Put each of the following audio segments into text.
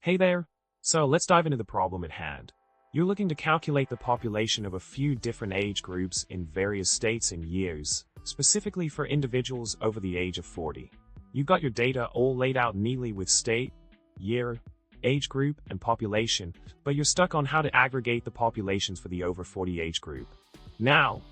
Hey there! So let's dive into the problem at hand. You're looking to calculate the population of a few different age groups in various states and years, specifically for individuals over the age of 40. You've got your data all laid out neatly with state, year, age group, and population, but you're stuck on how to aggregate the populations for the over 40 age group. Now,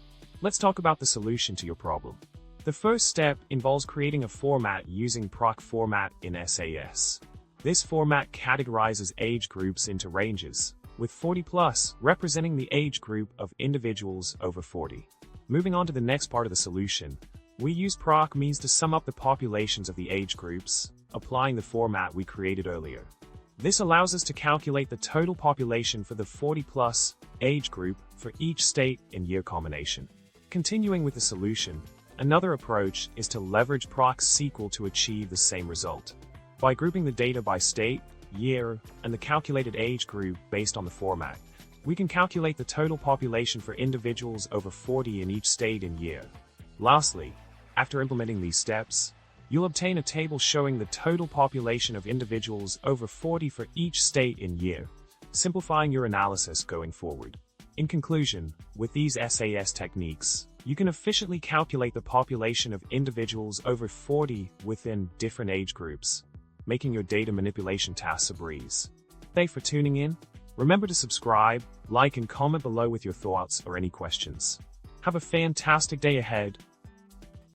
let's talk about the solution to your problem. The first step involves creating a format using PROC format in SAS. This format categorizes age groups into ranges, with 40 plus representing the age group of individuals over 40. Moving on to the next part of the solution, we use PROC MEANS to sum up the populations of the age groups, applying the format we created earlier. This allows us to calculate the total population for the 40 plus age group for each state and year combination. Continuing with the solution, another approach is to leverage PROC SQL to achieve the same result. By grouping the data by state, year, and the calculated age group based on the format, we can calculate the total population for individuals over 40 in each state and year. Lastly, after implementing these steps, you'll obtain a table showing the total population of individuals over 40 for each state and year, simplifying your analysis going forward. In conclusion, with these SAS techniques, you can efficiently calculate the population of individuals over 40 within different age groups, making your data manipulation tasks a breeze. Thanks for tuning in. Remember to subscribe, like, and comment below with your thoughts or any questions. Have a fantastic day ahead.